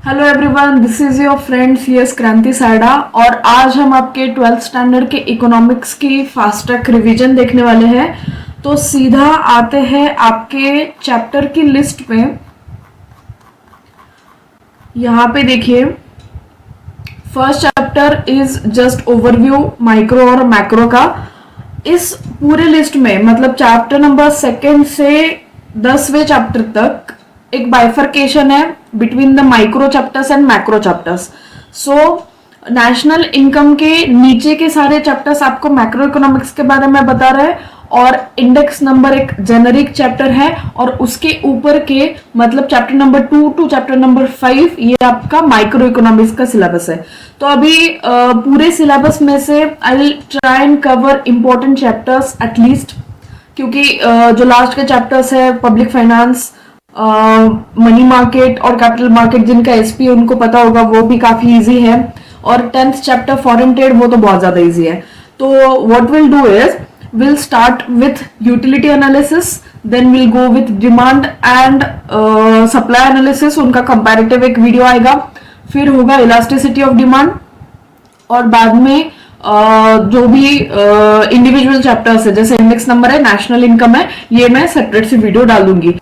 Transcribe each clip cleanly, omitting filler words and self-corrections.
Hello everyone, this is your friend CS क्रांति साडा और आज हम आपके 12th स्टैंडर्ड के इकोनॉमिक्स की फास्ट ट्रैक रिवीजन देखने वाले हैं। तो सीधा आते हैं आपके चैप्टर की लिस्ट पे। यहाँ पे देखिए, first chapter is just overview micro और मैक्रो का। इस पूरे लिस्ट में मतलब चैप्टर नंबर 2 से 10वें चैप्टर तक एक बाइफर्केशन है between the micro chapters and macro chapters. So national income के नीचे के सारे चैप्टर्स आपको मैक्रो इकोनॉमिक्स के बारे में बता रहे हैं और इंडेक्स नंबर एक जेनरिक चैप्टर है और उसके ऊपर के मतलब chapter number 2 to chapter number 5 ये आपका माइक्रो इकोनॉमिक्स का सिलेबस है। तो अभी पूरे सिलेबस में से I will try and cover important chapters at least, क्योंकि जो लास्ट के चैप्टर्स है पब्लिक फाइनेंस, मनी मार्केट और कैपिटल मार्केट, जिनका एसपी उनको पता होगा, वो भी काफी इजी है। और 10th चैप्टर फॉरेन ट्रेड, वो तो बहुत ज्यादा इजी है। तो what will do is will start with utility analysis, then will go with demand and supply analysis, उनका कंपैरेटिव एक वीडियो आएगा। फिर होगा इलास्टिसिटी ऑफ डिमांड और बाद में जो भी इंडिविजुअल चैप्टर्स है जैसे इंडेक्स नंबर है, नेशनल इनकम है, ये मैं सेपरेट से वीडियो डाल दूंगी।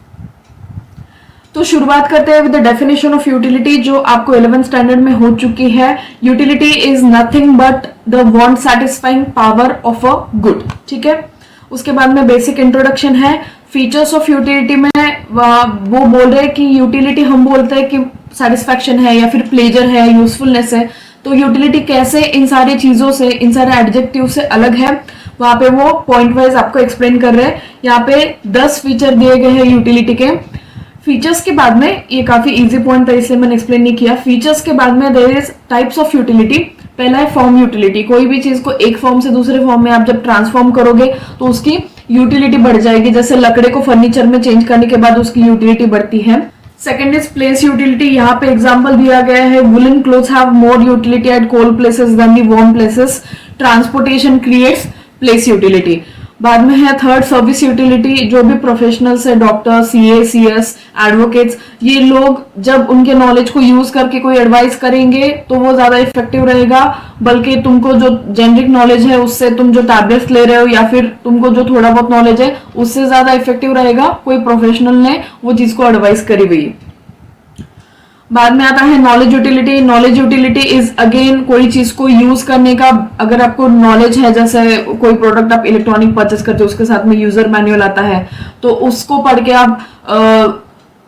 तो शुरुआत करते हैं with the definition of utility, जो आपको 11th स्टैंडर्ड में हो चुकी है। Utility is nothing but the want satisfying power of a good. ठीक है, उसके बाद में बेसिक इंट्रोडक्शन है। फीचर्स ऑफ यूटिलिटी में वो बोल रहे हैं कि यूटिलिटी हम बोलते हैं कि सेटिस्फैक्शन है या फिर प्लेजर है, यूजफुलनेस है। तो यूटिलिटी कैसे इन सारी चीजों से, इन सारे एडजेक्टिव से अलग है, वहां पे वो पॉइंट वाइज आपको एक्सप्लेन कर रहे हैं। यहाँ पे 10 फीचर दिए गए हैं यूटिलिटी के। फीचर्स के बाद में, ये काफी इजी पॉइंट था इसलिए मैंने एक्सप्लेन नहीं किया। फीचर्स के बाद में there is types of utility. पहला है फॉर्म यूटिलिटी। कोई भी चीज को एक फॉर्म से दूसरे फॉर्म में आप जब ट्रांसफॉर्म करोगे तो उसकी यूटिलिटी बढ़ जाएगी। जैसे लकड़े को फर्नीचर में चेंज करने के बाद उसकी यूटिलिटी बढ़ती है। Second is place utility. यहाँ पे एग्जाम्पल दिया गया है, woollen clothes have more utility at cold places than the warm places. Transportation creates place utility. बाद में है थर्ड सर्विस यूटिलिटी। जो भी प्रोफेशनल्स है, डॉक्टर, CA, CS, एडवोकेट्स, ये लोग जब उनके नॉलेज को यूज करके कोई एडवाइस करेंगे तो वो ज्यादा इफेक्टिव रहेगा, बल्कि तुमको जो जेनरिक नॉलेज है उससे, तुम जो टैबलेट्स ले रहे हो या फिर तुमको जो थोड़ा बहुत नॉलेज है उससे ज्यादा इफेक्टिव रहेगा कोई प्रोफेशनल ने वो चीज को एडवाइस करी हुई। बाद में आता है knowledge utility. Knowledge utility is again कोई चीज को यूज करने का, अगर आपको नॉलेज है, जैसे कोई प्रोडक्ट आप इलेक्ट्रॉनिक परचेस करते हो उसके साथ में यूजर मैनुअल आता है, तो उसको पढ़ के आप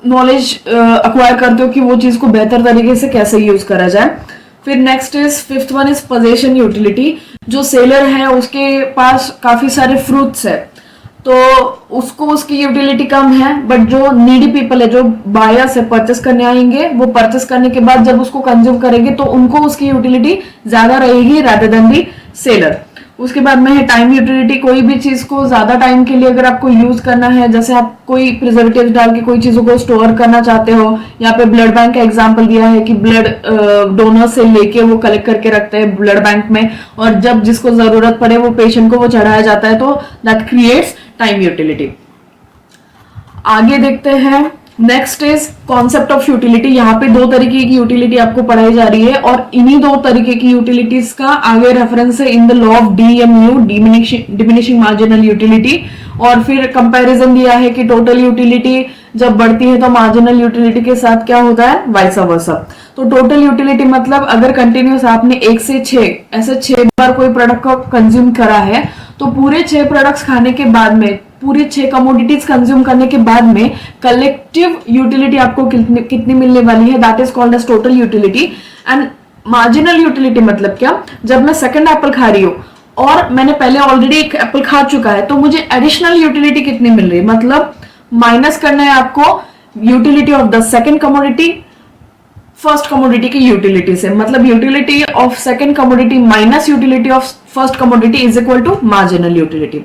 नॉलेज अक्वायर करते हो कि वो चीज को बेहतर तरीके से कैसे यूज करा जाए। फिर next is fifth one is possession utility. जो सेलर है उसके पास काफी सारे फ्रूट्स है तो उसको उसकी यूटिलिटी कम है, बट जो नीडी पीपल है, जो बायर्स है, परचेस करने आएंगे, वो परचेस करने के बाद जब उसको कंज्यूम करेंगे तो उनको उसकी यूटिलिटी ज्यादा रहेगी रादर देन दी सेलर। उसके बाद में है टाइम यूटिलिटी। कोई भी चीज को ज्यादा टाइम के लिए अगर आपको यूज करना है, जैसे आप कोई प्रिजर्वेटिव डाल के कोई चीजों को स्टोर करना चाहते हो, यहाँ पे ब्लड बैंक का एग्जांपल दिया है कि ब्लड डोनर से लेके वो कलेक्ट करके रखते हैं ब्लड बैंक में और जब जिसको जरूरत पड़े वो पेशेंट को वो चढ़ाया जाता है, तो दैट क्रिएट्स टाइम यूटिलिटी। आगे देखते हैं, next is concept of utility. यहाँ पे 2 तरीके की यूटिलिटी आपको पढ़ाई जा रही है और इन्हीं 2 तरीके की यूटिलिटीज का आगे रेफरेंस है in the law of DMU, diminishing marginal utility. और फिर कंपैरिजन दिया है कि टोटल यूटिलिटी जब बढ़ती है तो मार्जिनल यूटिलिटी के साथ क्या होता है, वाइस वर्सा। तो टोटल यूटिलिटी मतलब अगर कंटिन्यूस आपने 1 से 6 ऐसे 6 बार कोई प्रोडक्ट को कंज्यूम करा है तो पूरे 6 प्रोडक्ट्स खाने के बाद में, पूरे 6 कमोडिटीज कंज्यूम करने के बाद में कलेक्टिव यूटिलिटी आपको कितनी मिलने वाली है, that is called as total utility. And marginal utility मतलब क्या, जब मैं सेकंड एप्पल खा रही हूँ और मैंने पहले ऑलरेडी एक एप्पल खा चुका है तो मुझे एडिशनल यूटिलिटी कितनी मिल रही है, मतलब माइनस करना है आपको utility of the second commodity first commodity की यूटिलिटी से, मतलब utility of second commodity minus utility of first commodity is equal to marginal utility.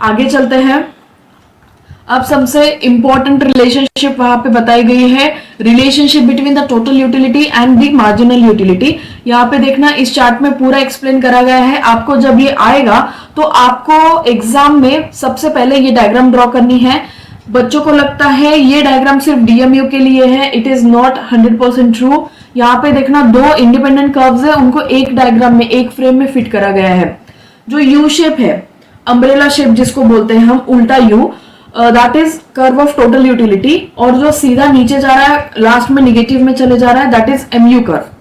आगे चलते हैं, अब सबसे इंपॉर्टेंट रिलेशनशिप वहां पे बताई गई है, relationship between the total utility and the marginal utility. यहाँ पे देखना, इस चार्ट में पूरा एक्सप्लेन करा गया है। आपको जब ये आएगा तो आपको एग्जाम में सबसे पहले ये डायग्राम ड्रॉ करनी है। बच्चों को लगता है ये डायग्राम सिर्फ DMU के लिए है, इट इज नॉट 100% ट्रू। यहाँ पे देखना दो इंडिपेंडेंट कर्व्स है, उनको एक डायग्राम में, एक फ्रेम में फिट करा गया है। जो यू शेप है, अम्ब्रेला शेप जिसको बोलते हैं हम, उल्टा you, that is curve of total utility. और जो सीधा नीचे जा रहा है, लास्ट में निगेटिव में चले जा रहा है, दैट इज एमयू कर्व।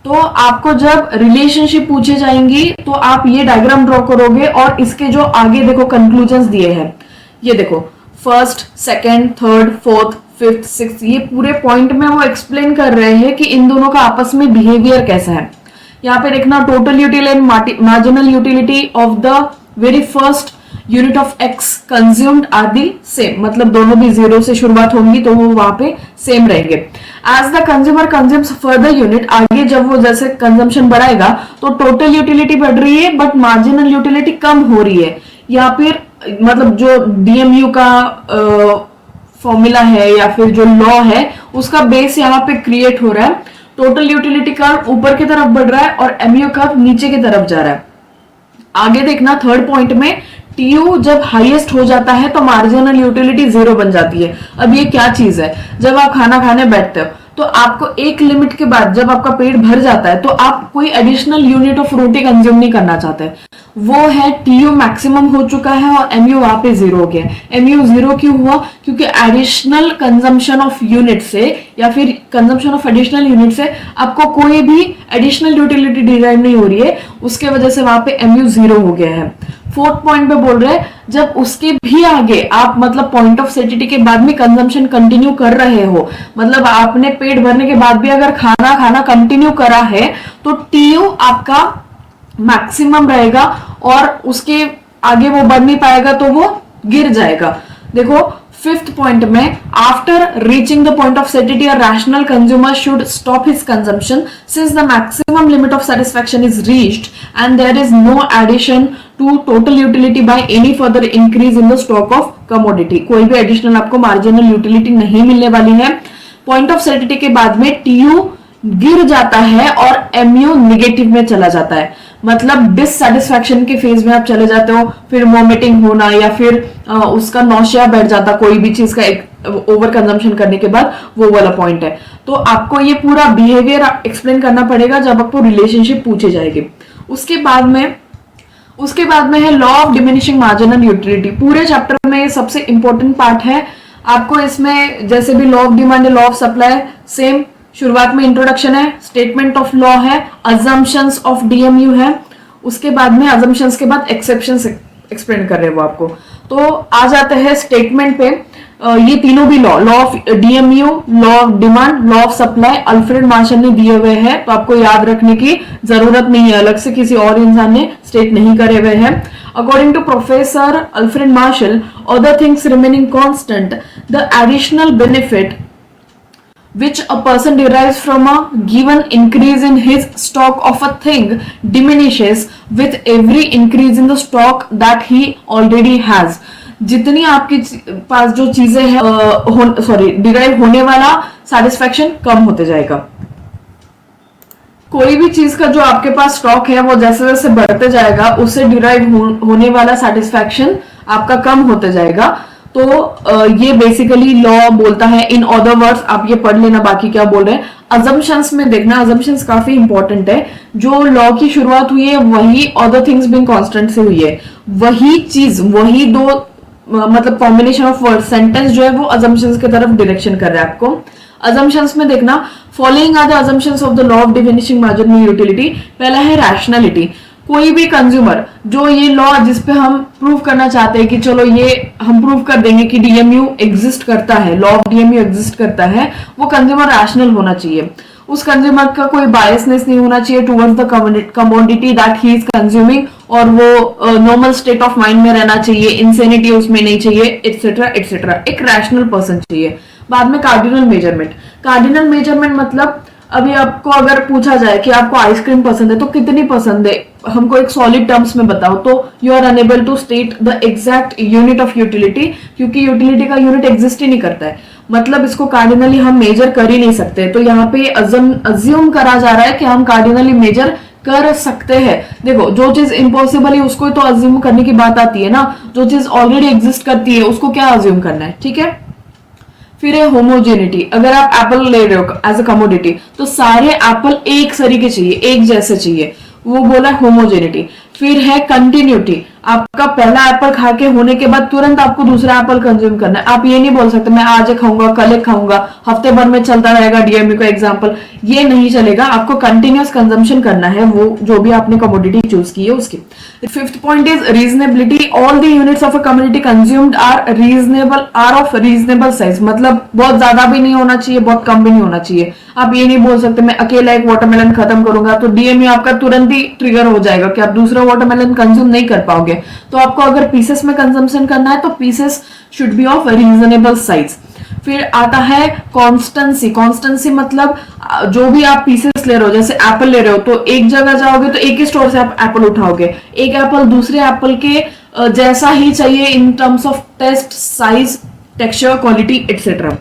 तो आपको जब रिलेशनशिप पूछे जाएंगी तो आप ये डायग्राम ड्रॉ करोगे और इसके जो आगे देखो कंक्लूजन्स दिए हैं, ये देखो first, second, third, fourth, fifth, sixth, ये पूरे पॉइंट में वो एक्सप्लेन कर रहे हैं कि इन दोनों का आपस में बिहेवियर कैसा है। यहाँ पे देखना total utility and marginal utility of the very first unit of X consumed are the same, मतलब दोनों भी जीरो से शुरुआत होंगी तो वो वहां पे सेम रहेंगे। As the consumer consumes further unit, आगे जब वो जैसे कंजम्पशन बढ़ाएगा तो टोटल यूटिलिटी बढ़ रही है बट मार्जिनल यूटिलिटी कम हो रही है। या फिर मतलब जो डीएमयू का फॉर्मूला है या फिर जो लॉ है उसका बेस यहाँ पे क्रिएट हो रहा है। टोटल यूटिलिटी कर्व ऊपर की तरफ बढ़ रहा है और एमयू कर्व नीचे की तरफ जा रहा है। आगे देखना थर्ड पॉइंट में, टीयू जब हाईएस्ट हो जाता है तो मार्जिनल यूटिलिटी जीरो बन जाती है। अब ये क्या चीज है, जब आप खाना खाने बैठते हो तो आपको एक लिमिट के बाद जब आपका पेट भर जाता है तो आप कोई additional unit of roti consume नहीं करना चाहते। वो है टीयू मैक्सिमम हो चुका है और एमयू वहां पे जीरो हो गया। एमयू जीरो क्यों हुआ, क्योंकि एडिशनल कंजम्पशन ऑफ यूनिट से या फिर कंजम्पशन ऑफ एडिशनल यूनिट से आपको कोई भी एडिशनल यूटिलिटी डिराइव नहीं हो रही है, उसके वजह से वहां पे एमयू जीरो हो गया है। फोर्थ पॉइंट पे बोल रहे हैं जब उसके भी आगे आप मतलब पॉइंट ऑफ सेटिटी के बाद में कंजम्पशन कंटिन्यू कर रहे हो, मतलब आपने पेट भरने के बाद भी अगर खाना कंटिन्यू करा है तो टीयू आपका मैक्सिमम रहेगा और उसके आगे वो बढ़ नहीं पाएगा तो वो गिर जाएगा। देखो फिफ्थ पॉइंट में, after reaching the point of satiety a rational consumer should stop his consumption since the maximum limit of satisfaction is reached and there is no addition to total utility by any further increase in the stock of commodity. कोई भी additional आपको marginal utility नहीं मिलने वाली है। Point of सेटिटी के बाद में टीयू गिर जाता है और एमयू निगेटिव में चला जाता है, मतलब डिससेटिस्फैक्शन के फेज में आप चले जाते हो, फिर वॉमिटिंग होना या फिर उसका नौशिया बैठ जाता कोई भी चीज का ओवर कंजम्पशन करने के बाद, वो वाला पॉइंट है। तो आपको ये पूरा बिहेवियर एक्सप्लेन करना पड़ेगा जब आपको रिलेशनशिप पूछे जाएगी। उसके बाद में है law of diminishing marginal utility. पूरे चैप्टर में ये सबसे इंपॉर्टेंट पार्ट है। आपको इसमें जैसे भी law of demand, law of supply, same शुरुआत में इंट्रोडक्शन है, स्टेटमेंट ऑफ लॉ है, अजम्पशंस ऑफ डीएमयू है, उसके बाद में अजम्पशंस के बाद एक्सेप्शंस एक्सप्लेन कर रहे हैं वो आपको। तो आ जाते हैं स्टेटमेंट पे। ये तीनों भी law of DMU, law of demand, law of supply Alfred Marshall ने दिए हुए हैं, तो आपको याद रखने की जरूरत नहीं है, अलग से किसी और इंसान ने स्टेट नहीं करे हुए हैं। According to professor Alfred Marshall, other things remaining constant, the additional benefit which a person derives from a given increase in his stock of a thing diminishes with every increase in the stock that he already has. जितनी आपके पास जो चीजें हैं derive होने वाला satisfaction कम होते जाएगा। कोई भी चीज का जो आपके पास स्टॉक है वो जैसे जैसे बढ़ते जाएगा उससे डिराइव होने वाला सेटिस्फैक्शन आपका कम होते जाएगा। तो ये बेसिकली लॉ बोलता है। इन अदर वर्ड्स आप ये पढ़ लेना बाकी क्या बोल रहे हैं। अजम्पशंस में देखना, अजम्पशंस काफी इंपॉर्टेंट है। जो लॉ की शुरुआत हुई है वही अदर थिंग्स बीइंग कांस्टेंट से हुई है, वही चीज, वही दो मतलब कॉम्बिनेशन ऑफ वर्ड सेंटेंस जो है वो अजम्पशंस की तरफ डायरेक्शन कर रहा है आपको। अजम्पशंस में देखना, following are the assumptions of the law of diminishing marginal utility. पहला है रैशनैलिटी। कोई भी कंज्यूमर जो ये लॉ जिसपे हम प्रूव करना चाहते हैं कि चलो ये हम प्रूव कर देंगे कि डीएमयू एग्जिस्ट करता है, लॉ ऑफ डीएमयू एग्जिस्ट करता है, वो कंज्यूमर रैशनल होना चाहिए। उस कंज्यूमर का कोई बायसनेस नहीं होना चाहिए towards the commodity that he is consuming, और वो नॉर्मल स्टेट ऑफ माइंड में रहना चाहिए, इंसेनिटी उसमें नहीं चाहिए, एटसेट्रा एटसेट्रा। एक रैशनल पर्सन चाहिए। बाद में कार्डिनल मेजरमेंट। कार्डिनल मेजरमेंट मतलब अभी आपको अगर पूछा जाए कि आपको आइसक्रीम पसंद है तो कितनी पसंद है, हमको एक सॉलिड टर्म्स में बताओ, तो you are unable to state the exact unit of utility, क्योंकि यूटिलिटी का यूनिट एग्जिस्ट ही नहीं करता है, मतलब इसको कार्डिनली हम मेजर कर ही नहीं सकते। तो यहाँ पे अज्यूम करा जा रहा है कि हम कार्डिनली मेजर कर सकते हैं। देखो जो चीज इम्पॉसिबल है उसको तो अज्यूम करने की बात आती है ना, जो चीज ऑलरेडी एग्जिस्ट करती है उसको क्या अज्यूम करना है, ठीक है। फिर है होमोजेनिटी, अगर आप एप्पल ले रहे हो एज अ कमोडिटी तो सारे एप्पल एक तरीके चाहिए, एक जैसे चाहिए, वो बोला होमोजेनिटी। फिर है कंटिन्यूटी, आपका पहला एप्पल खा के होने के बाद तुरंत आपको दूसरा एप्पल कंज्यूम करना है। आप ये नहीं बोल सकते मैं आज खाऊंगा कल खाऊंगा, हफ्ते भर में चलता रहेगा, डीएमयू का एग्जांपल, ये नहीं चलेगा। आपको कंटिन्यूअस कंजम्पशन करना है वो जो भी आपने कमोडिटी चूज की है उसकी। Fifth point is reasonability, all the units of a community consumed are reasonable, are of reasonable size, मतलब बहुत ज्यादा भी नहीं होना चाहिए, बहुत कम भी नहीं होना चाहिए। आप ये नहीं बोल सकते मैं अकेला एक वाटरमेलन खत्म करूंगा तो डीएमयू आपका तुरंत ही ट्रिगर हो जाएगा कि आप दूसरा वाटरमेलन कंज्यूम नहीं कर पाओगे। तो आपको अगर पीसेस में कंजम्पशन करना है तो pieces should be of reasonable size. फिर आता है कॉन्स्टेंसी, कॉन्स्टेंसी मतलब जो भी आप पीसेस ले रहे हो, जैसे एप्पल ले रहे हो तो एक जगह जाओगे तो एक ही स्टोर से आप एप्पल उठाओगे, एक एप्पल दूसरे एप्पल के जैसा ही चाहिए in terms of taste, size, texture, quality etcetera.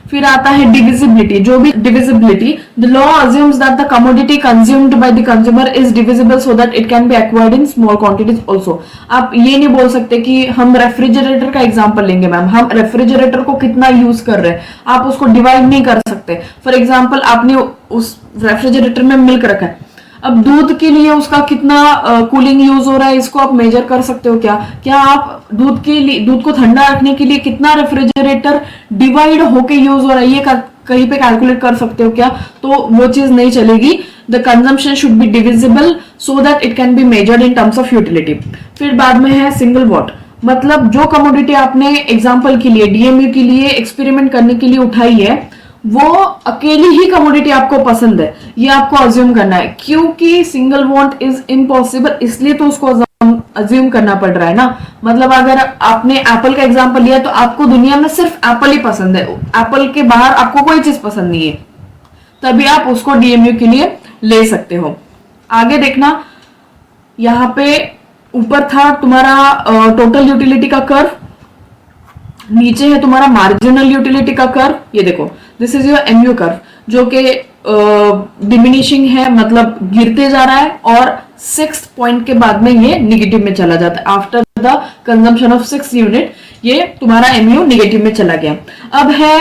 फिर आता है डिविजिबिलिटी, जो भी divisibility, the law assumes that the commodity consumed by the consumer is divisible so that it can be acquired in small quantities also. आप ये नहीं बोल सकते कि हम रेफ्रिजरेटर का एग्जांपल लेंगे मैम, हम रेफ्रिजरेटर को कितना यूज कर रहे हैं आप उसको डिवाइड नहीं कर सकते। फॉर एग्जांपल आपने उस रेफ्रिजरेटर में मिल्क रखा है, अब दूध के लिए उसका कितना कूलिंग यूज हो रहा है इसको आप मेजर कर सकते हो क्या? क्या आप दूध के लिए, दूध को ठंडा रखने के लिए कितना रेफ्रिजरेटर डिवाइड होके यूज हो रहा है ये कहीं पे कैलकुलेट कर सकते हो क्या? तो वो चीज नहीं चलेगी। The consumption should be divisible so that it can be measured in terms of utility. फिर बाद में है सिंगल वॉट, मतलब जो कमोडिटी आपने एग्जाम्पल के लिए डीएमयू के लिए एक्सपेरिमेंट करने के लिए उठाई है वो अकेली ही कमोडिटी आपको पसंद है, ये आपको अज्यूम करना है। क्योंकि सिंगल वॉन्ट इज इम्पॉसिबल इसलिए तो उसको अज्यूम करना पड़ रहा है ना। मतलब अगर आपने एप्पल का एग्जांपल लिया तो आपको दुनिया में सिर्फ एप्पल ही पसंद है, एप्पल के बाहर आपको कोई चीज पसंद नहीं है, तभी आप उसको डीएमयू के लिए ले सकते हो। आगे देखना, यहाँ पे ऊपर था तुम्हारा टोटल यूटिलिटी का कर्व, नीचे है तुम्हारा मार्जिनल यूटिलिटी का कर्व। ये देखो this is your MU curve जो कि डिमिनिशिंग है, मतलब गिरते जा रहा है और 6th पॉइंट के बाद में ये निगेटिव में चला जाता है। After the consumption of 6 unit ये तुम्हारा एमयू निगेटिव में चला गया। अब है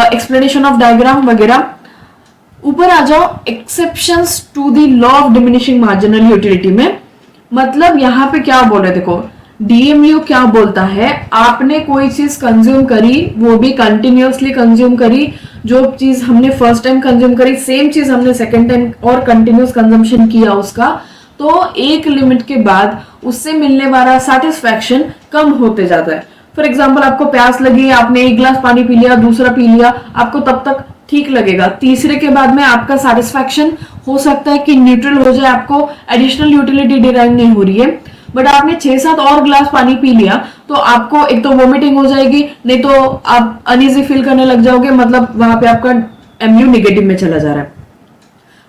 एक्सप्लेनेशन ऑफ डायग्राम वगैरह। ऊपर आ जाओ, exceptions to the law of diminishing marginal utility में, मतलब यहाँ पे क्या बोल रहे, देखो डीएमयू क्या बोलता है, आपने कोई चीज कंज्यूम करी वो भी कंटिन्यूअसली कंज्यूम करी, जो चीज हमने फर्स्ट टाइम कंज्यूम करी सेम चीज हमने सेकंड टाइम और कंटिन्यूअस कंजम्पशन किया उसका, तो एक लिमिट के बाद उससे मिलने वाला सेटिस्फैक्शन कम होते जाता है। फॉर एग्जाम्पल आपको प्यास लगी, आपने एक गिलास पानी पी लिया, दूसरा पी लिया, आपको तब तक ठीक लगेगा, तीसरे के बाद में आपका सेटिस्फैक्शन हो सकता है कि न्यूट्रल हो जाए, आपको एडिशनल यूटिलिटी डिराइव नहीं हो रही है। बट आपने 6-7 और गिलास पानी पी लिया तो आपको एक तो वोमिटिंग हो जाएगी, नहीं तो आप अनईजी फील करने लग जाओगे, मतलब वहां पे आपका एमयू निगेटिव में चला जा रहा है।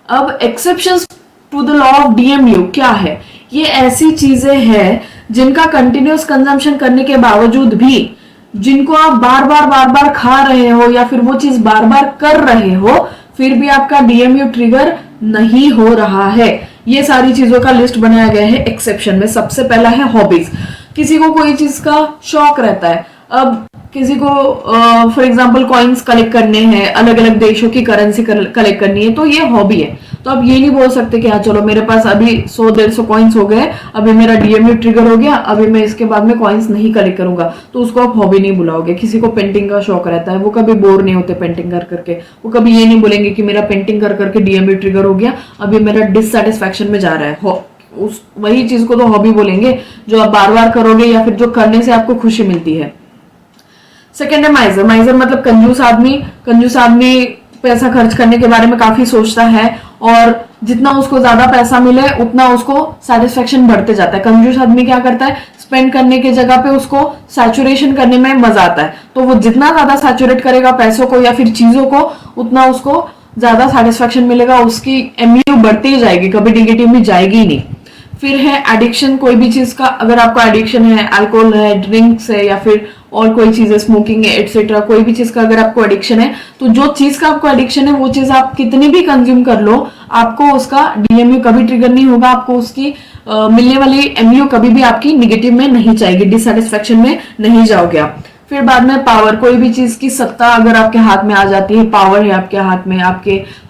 अब exceptions to the law of DMU क्या है? ये ऐसी चीजें हैं जिनका कंटिन्यूअस कंजम्पशन करने के बावजूद भी, जिनको आप बार बार खा रहे हो या फिर वो चीज बार बार कर रहे हो, फिर भी आपका डीएमयू ट्रिगर नहीं हो रहा है। ये सारी चीजों का लिस्ट बनाया गया है एक्सेप्शन में। सबसे पहला है हॉबीज, किसी को कोई चीज का शौक रहता है, अब किसी को फॉर एग्जांपल कॉइन्स कलेक्ट करने हैं, अलग अलग देशों की करेंसी कलेक्ट करनी है, तो ये हॉबी है। तो आप ये नहीं बोल सकते कि हाँ चलो मेरे पास अभी 100-150 कॉइन्स हो गए, अभी मेरा डीएमयू ट्रिगर हो गया, अभी मैं इसके बाद में कॉइन्स नहीं कलेक्ट करूंगा, तो उसको आप हॉबी नहीं बुलाओगे। किसी को पेंटिंग का शौक रहता है, वो कभी बोर नहीं होते पेंटिंग कर करके, वो कभी ये नहीं बोलेंगे कि मेरा पेंटिंग कर करके डीएमयू ट्रिगर हो गया, अभी मेरा डिससेटिस्फैक्शन में जा रहा है। उस वही चीज को तो हॉबी बोलेंगे जो आप बार बार करोगे या फिर जो करने से आपको खुशी मिलती है। सेकेंड है माइजर, माइजर मतलब कंजूस आदमी। कंजूस आदमी पैसा खर्च करने के बारे में काफी सोचता है और जितना उसको ज्यादा पैसा मिले उतना उसको सेटिस्फेक्शन बढ़ते जाता है। कंजूस आदमी क्या करता है, स्पेंड करने की जगह पे उसको सैचुरेशन करने में मजा आता है, तो वो जितना ज्यादा सैचुरेट करेगा पैसों को या फिर चीजों को, उतना उसको ज्यादा सेटिस्फेक्शन मिलेगा, उसकी एमयू बढ़ती ही जाएगी, कभी निगेटिव में जाएगी ही नहीं। फिर है एडिक्शन, कोई भी चीज का अगर आपको एडिक्शन है, अल्कोहल है, ड्रिंक्स है या फिर और कोई चीज है, स्मोकिंग है एटसेट्रा, कोई भी चीज का अगर आपको एडिक्शन है, तो जो चीज का आपको एडिक्शन है वो चीज आप कितनी भी कंज्यूम कर लो, आपको उसका डीएमयू कभी ट्रिगर नहीं होगा, आपको उसकी मिलने वाली एमयू कभी भी आपकी निगेटिव में नहीं जाएगी, डिससेटिस्फेक्शन में नहीं जाओगे आप। फिर बाद में पावर, कोई भी चीज की सत्ता अगर आपके हाथ में आ जाती है, पावर है आपके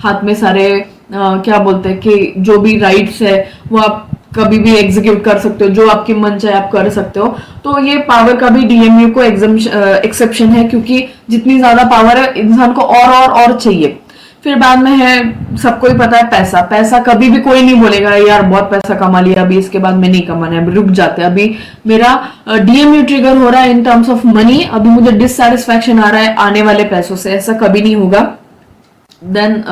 हाथ में सारे क्या बोलते हैं कि जो भी राइट्स है वो आप कभी भी एग्जीक्यूट कर सकते हो, जो आपकी मन चाहे आप कर सकते हो। तो ये पावर का भी डीएमयू को एक्सेप्शन है, क्योंकि जितनी ज्यादा पावर है इंसान को और चाहिए। फिर बाद में है, सबको ही पता है, पैसा। पैसा कभी भी कोई नहीं बोलेगा यार बहुत पैसा कमा लिया, अभी इसके बाद में नहीं कमाना है, रुक जाते हैं, अभी मेरा डीएमयू ट्रिगर हो रहा है इन टर्म्स ऑफ मनी, अभी मुझे डिससेटिस्फैक्शन आ रहा है आने वाले पैसों से, ऐसा कभी नहीं होगा। देन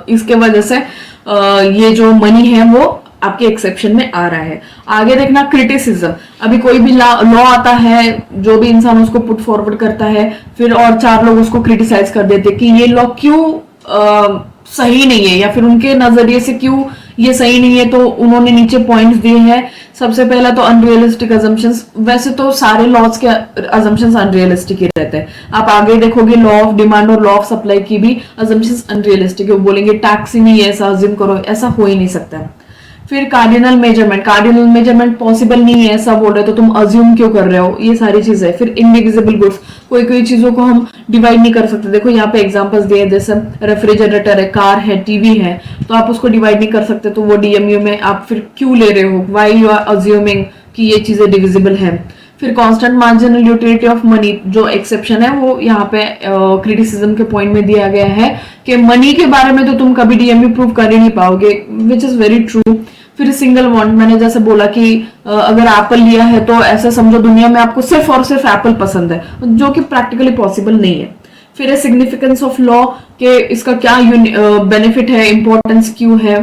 इसके वजह से ये जो मनी है वो आपके एक्सेप्शन में आ रहा है। आगे देखना क्रिटिसिज्म। अभी कोई भी लॉ आता है, जो भी इंसान उसको पुट फॉरवर्ड करता है, फिर और चार लोग उसको क्रिटिसाइज कर देते कि ये लॉ क्यों सही नहीं है, या फिर उनके नजरिए से क्यों ये सही नहीं है। तो उन्होंने नीचे पॉइंट्स दिए हैं। सबसे पहला तो अनरियलिस्टिक अजम्पशंस। वैसे तो सारे लॉज के अजम्पशंस अनरियलिस्टिक ही रहते हैं। आप आगे देखोगे लॉ ऑफ डिमांड और लॉ ऑफ सप्लाई की भी अजम्पशंस अनरियलिस्टिक है। वो बोलेंगे टैक्स ही नहीं है, ऐसा अज्यूम करो, ऐसा हो ही नहीं सकता। फिर cardinal measurement, cardinal measurement possible नहीं है ऐसा बोल रहे तो तुम अज्यूम क्यों कर रहे हो, ये सारी चीजें। फिर इनडिविजिबल गुड्स, कोई चीजों को हम डिवाइड नहीं कर सकते। देखो यहाँ पे एग्जांपल्स दिए, जैसे रेफ्रिजरेटर है, कार है, टीवी है, तो आप उसको डिवाइड नहीं कर सकते, तो वो डीएमयू में आप फिर क्यों ले रहे हो, व्हाई यू आर अज्यूमिंग कि ये चीजें डिविजिबल है। फिर constant marginal utility of money, जो एक्सेप्शन है वो यहाँ पे क्रिटिसिज्म के पॉइंट में दिया गया है कि मनी के बारे में तो तुम कभी डीएमयू प्रूव कर ही नहीं पाओगे, विच इज वेरी ट्रू। फिर सिंगल बॉन्ड, मैंने जैसे बोला कि अगर एप्पल लिया है तो ऐसा समझो दुनिया में आपको सिर्फ और सिर्फ एप्पल पसंद है, जो कि प्रैक्टिकली पॉसिबल नहीं है। फिर है सिग्निफिकेंस ऑफ लॉ, के इसका क्या बेनिफिट है, इंपॉर्टेंस क्यों है,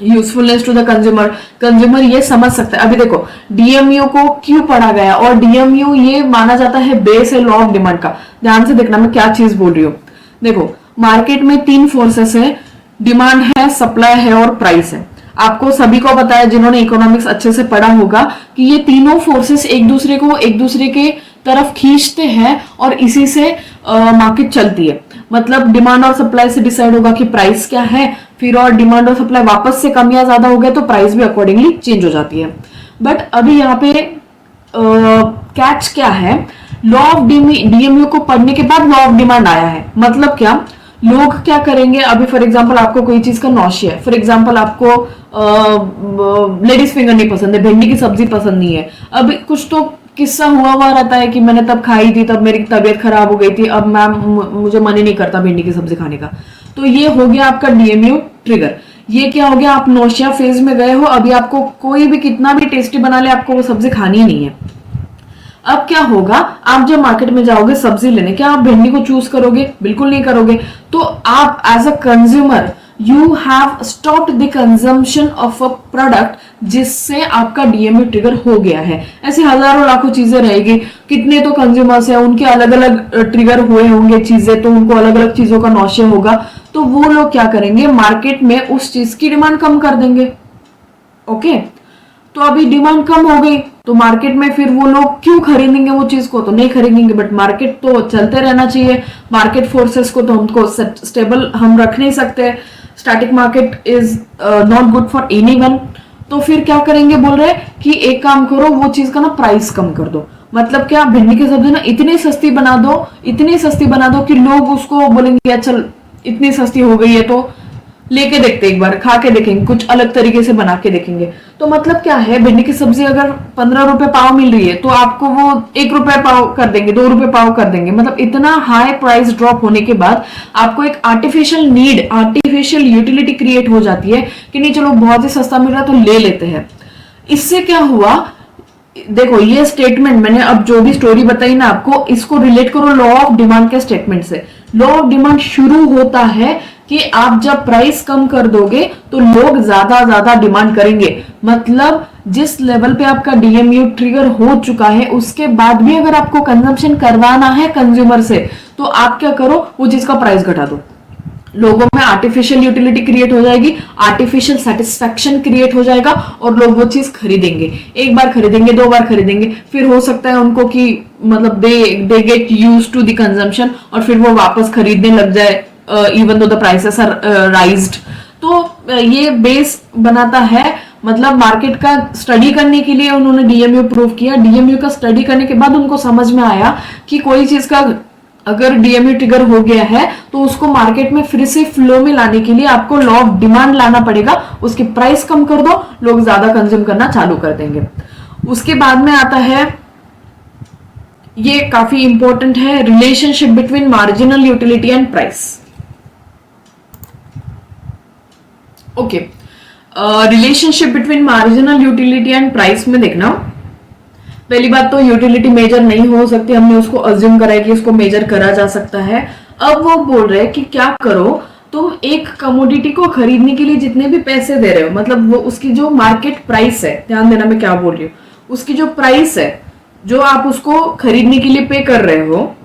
usefulness to the consumer, consumer ये समझ सकता है। अभी देखो डीएमयू को क्यों पढ़ा गया, और डीएमयू ये माना जाता है बेस है लॉ ऑफ डिमांड का। ध्यान से देखना मैं क्या चीज बोल रही हूँ। देखो मार्केट में तीन फोर्सेस है, डिमांड है, सप्लाई है और प्राइस है। आपको सभी को पता है जिन्होंने इकोनॉमिक्स अच्छे से पढ़ा होगा कि ये तीनों फोर्सेस एक दूसरे के तरफ खींचते हैं और इसी से मार्केट चलती है। मतलब डिमांड और सप्लाई से डिसाइड होगा कि प्राइस क्या है, फिर और डिमांड और सप्लाई वापस से कम या ज्यादा हो गया तो प्राइस भी अकॉर्डिंगली चेंज हो जाती है। बट अभी यहाँ पे कैच क्या है, लॉ ऑफ डीएमयू को पढ़ने के बाद लॉ ऑफ डिमांड आया है। मतलब क्या, लोग क्या करेंगे, अभी फॉर एग्जांपल आपको कोई चीज का नौशिया है, फॉर एग्जांपल आपको लेडीज फिंगर नहीं पसंद है, भिंडी की सब्जी पसंद नहीं है। अब कुछ तो किस्सा हुआ रहता है कि मैंने तब खाई थी, तब मेरी तबीयत खराब हो गई थी, अब मैम मुझे मन ही नहीं करता भिंडी की सब्जी खाने का। तो ये हो गया आपका डीएमयू ट्रिगर। ये क्या हो गया, आप नौशिया फेज में गए हो, अभी आपको कोई भी कितना भी टेस्टी बना ले आपको वो सब्जी खानी ही नहीं है। अब क्या होगा, आप जब मार्केट में जाओगे सब्जी लेने, क्या आप भिंडी को चूज करोगे? बिल्कुल नहीं करोगे। तो आप as a consumer you have stopped the consumption of a product जिससे आपका डीएमयू ट्रिगर हो गया है। ऐसे हजारों लाखों चीजें रहेगी, कितने तो कंज्यूमर्स हैं, उनके अलग अलग ट्रिगर हुए होंगे चीजें, तो उनको अलग अलग चीजों का नौशिया होगा। तो वो लोग क्या करेंगे, मार्केट में उस चीज की डिमांड कम कर देंगे। ओके, तो अभी डिमांड कम हो गई तो मार्केट में फिर वो लोग क्यों खरीदेंगे वो चीज को? तो नहीं खरीदेंगे। बट मार्केट तो चलते रहना चाहिए, मार्केट फोर्सेस को तो हमको स्टेबल हम रख नहीं सकते। Static market is not good for anyone. तो फिर क्या करेंगे, बोल रहे कि एक काम करो, वो चीज का ना प्राइस कम कर दो। मतलब क्या, भिंडी की सब्जी ना इतनी सस्ती बना दो कि लोग उसको बोलेंगे अच्छा इतनी सस्ती हो गई है तो लेके देखते, एक बार खा के देखेंगे, कुछ अलग तरीके से बना के देखेंगे। तो मतलब क्या है, भिंडी की सब्जी अगर 15 रुपए पाव मिल रही है तो आपको वो 1 रुपए पाव कर देंगे, 2 रुपए पाव कर देंगे। मतलब इतना हाई प्राइस ड्रॉप होने के बाद आपको एक artificial need, artificial utility create हो जाती है कि नहीं चलो बहुत ही सस्ता मिल रहा है तो ले लेते हैं। इससे क्या हुआ, देखो ये स्टेटमेंट मैंने अब जो भी स्टोरी बताई ना आपको, इसको रिलेट करो लॉ ऑफ डिमांड के स्टेटमेंट से। लॉ ऑफ डिमांड शुरू होता है कि आप जब प्राइस कम कर दोगे तो लोग ज्यादा डिमांड करेंगे। मतलब जिस लेवल पे आपका डीएमयू ट्रिगर हो चुका है उसके बाद भी अगर आपको कंजम्पशन करवाना है कंज्यूमर से तो आप क्या करो, वो चीज का प्राइस घटा दो। लोगों में आर्टिफिशियल यूटिलिटी क्रिएट हो जाएगी, आर्टिफिशियल सेटिस्फैक्शन क्रिएट हो जाएगा और लोग वो चीज खरीदेंगे। एक बार खरीदेंगे, 2 बार खरीदेंगे, फिर हो सकता है उनको कि मतलब they get used to the consumption और फिर वो वापस खरीदने लग जाए even though the prices are राइज्ड। तो ये बेस बनाता है मतलब मार्केट का स्टडी करने के लिए उन्होंने डीएमयू प्रूव किया। डीएमयू का स्टडी करने के बाद उनको समझ में आया कि कोई चीज का अगर डीएमयू ट्रिगर हो गया है तो उसको मार्केट में फिर से फ्लो में लाने के लिए आपको लॉ ऑफ डिमांड लाना पड़ेगा, उसकी प्राइस कम कर दो, लोग ज्यादा कंज्यूम करना चालू कर देंगे। उसके बाद में आता है, ये काफी इंपॉर्टेंट है, relationship between marginal utility and price. Okay, relationship between marginal utility and price में देखना, पहली बात तो यूटिलिटी मेजर नहीं हो सकती, हमने उसको अज्यूम करा है कि उसको मेजर करा जा सकता है। अब वो बोल रहे हैं कि क्या करो, तुम एक कमोडिटी को खरीदने के लिए जितने भी पैसे दे रहे हो, मतलब वो उसकी जो मार्केट प्राइस है, ध्यान देना मैं क्या बोल रही हूँ, उसकी जो प्राइस है जो आप उसको खरीदने के लिए पे कर रहे हो,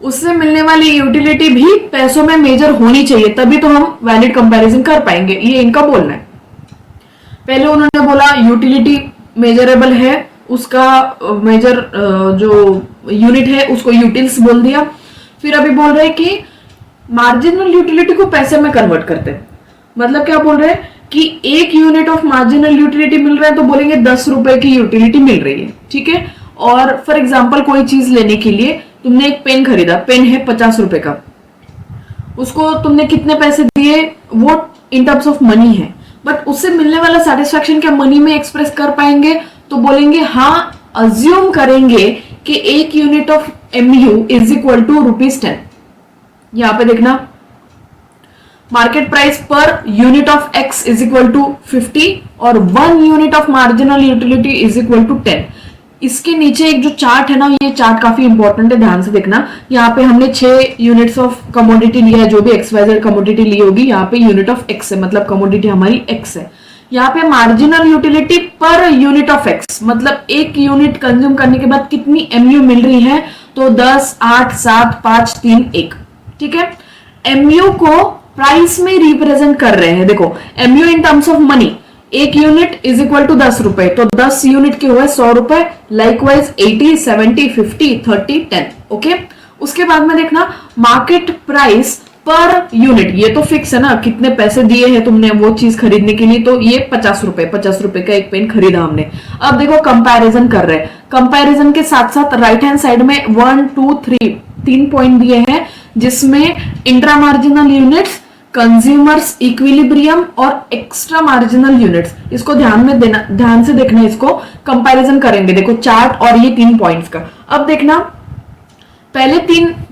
उससे मिलने वाली यूटिलिटी भी पैसों में मेजर होनी चाहिए, तभी तो हम वैलिड कंपैरिजन कर पाएंगे, ये इनका बोलना है। पहले उन्होंने बोला यूटिलिटी मेजरेबल है, उसका मेजर जो यूनिट है उसको यूटिल्स बोल दिया। फिर अभी बोल रहे हैं कि मार्जिनल यूटिलिटी को पैसे में कन्वर्ट करते हैं, मतलब क्या बोल रहे हैं कि एक यूनिट ऑफ मार्जिनल यूटिलिटी मिल रहा है तो बोलेंगे 10 रुपए की यूटिलिटी मिल रही है, ठीक है। और फॉर एग्जाम्पल कोई चीज लेने के लिए तुमने एक पेन खरीदा, पेन है 50 रुपए का, उसको तुमने कितने पैसे दिए वो इन टर्म्स ऑफ मनी है, बट उससे मिलने वाला सेटिस्फैक्शन क्या मनी में एक्सप्रेस कर पाएंगे, तो बोलेंगे हाँ, अज्यूम करेंगे कि एक unit of MU is equal to ₹10। यहां पे देखना, market price per unit of X is equal to 50 और 1 unit of marginal utility is equal to 10। इसके नीचे एक जो चार्ट है ना, ये चार्ट काफी इंपॉर्टेंट है, ध्यान से देखना। यहाँ पे हमने 6 यूनिट्स ऑफ कमोडिटी लिया है, जो भी XYZ कमोडिटी ली होगी, यहाँ पे यूनिट ऑफ एक्स है, मतलब कमोडिटी हमारी एक्स है। यहाँ पे मार्जिनल यूटिलिटी पर यूनिट ऑफ एक्स, मतलब एक यूनिट कंज्यूम करने के बाद कितनी एमयू मिल रही है, तो 10, 8, 7, 5, 3, 1, ठीक है। एमयू को प्राइस में रिप्रेजेंट कर रहे हैं, देखो MU in terms of money, एक यूनिट इज इक्वल टू 10 रुपए, तो 10 यूनिट के हुए 100 रुपए, लाइकवाइज 80, 70, 50, 30, 10, ओके। उसके बाद में देखना मार्केट प्राइस पर यूनिट, ये तो फिक्स है ना, कितने पैसे दिए हैं तुमने वो चीज खरीदने के लिए, तो ये 50 रुपए का एक पेन खरीदा हमने। अब देखो कंपैरिजन कर रहे हैं, कंपैरिजन के साथ साथ राइट हैंड साइड में 1, 2, 3 पॉइंट दिए हैं, जिसमें intra marginal units, consumers equilibrium और एक्स्ट्रा मार्जिनल यूनिट्स, इसको ध्यान में देना, ध्यान से देखना, इसको कंपैरिजन करेंगे, देखो चार्ट और ये 3 पॉइंट्स का। अब देखना, पहले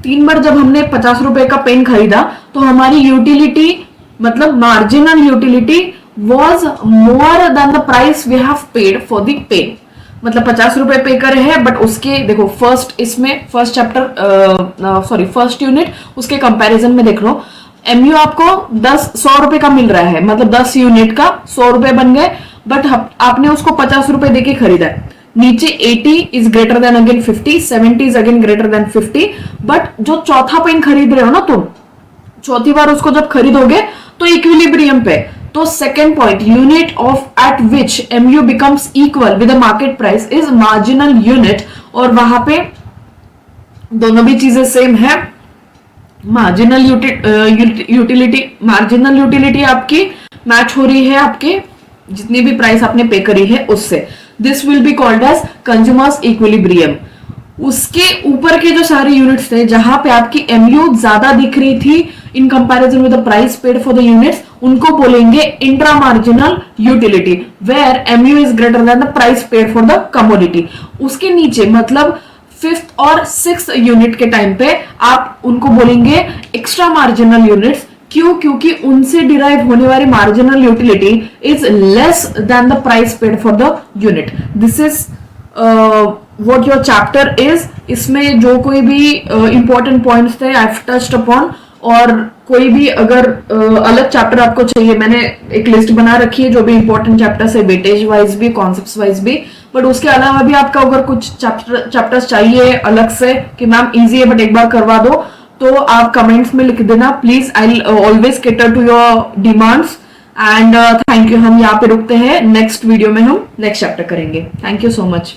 तीन बार जब हमने 50 रुपए का पेन खरीदा तो हमारी यूटिलिटी, मतलब marginal utility was more than the price we have paid for the pen, मतलब 50 रुपए पे कर रहे हैं, बट उसके देखो फर्स्ट यूनिट उसके कंपैरिजन में देख लो, एमयू आपको 100 रुपए का मिल रहा है, मतलब 10 यूनिट का 100 रुपए बन गए, बट आपने उसको 50 रुपए देके खरीदा है। नीचे 80 is greater then again 50, 70 is again greater than 50, but जो चौथा पेन खरीद रहे हो ना तुम, चौथी बार उसको जब खरीदोगे तो इक्विलिब्रियम पे, तो second point, unit of eight which MU becomes equal with the market price is marginal unit, और वहां पे दोनों भी चीजें सेम है। मार्जिनल यूटिलिटी, मार्जिनल यूटिलिटी आपकी मैच हो रही है आपके जितनी भी प्राइस आपने पे करी है उससे, this will be called as consumer's equilibrium. उसके ऊपर के जो सारे यूनिट्स थे जहां पे आपकी एमयू ज्यादा दिख रही थी in comparison with the price paid for the units, उनको बोलेंगे intra marginal utility, where MU is greater than the price paid for the commodity. उसके नीचे मतलब 5th और 6th यूनिट के टाइम पे आप उनको बोलेंगे एक्स्ट्रा मार्जिनल यूनिट्स, क्यों? क्योंकि उनसे डिराइव होने वाली marginal utility is less than the price paid for the unit. This is what your chapter is. इसमें जो कोई भी इंपॉर्टेंट पॉइंट्स थे आई हैव टच्ड अपॉन, और कोई भी अगर अलग चैप्टर आपको चाहिए, मैंने एक लिस्ट बना रखी है जो भी इंपॉर्टेंट चैप्टर्स है, वेटेज वाइज भी, कॉन्सेप्ट्स वाइज भी, बट उसके अलावा भी आपका अगर कुछ चैप्टर्स चाहिए अलग से कि मैम इजी है बट एक बार करवा दो, तो आप कमेंट्स में लिख देना please. I will always cater to your demands and thank you. हम यहाँ पे रुकते हैं, नेक्स्ट वीडियो में हम नेक्स्ट चैप्टर करेंगे। Thank you so much.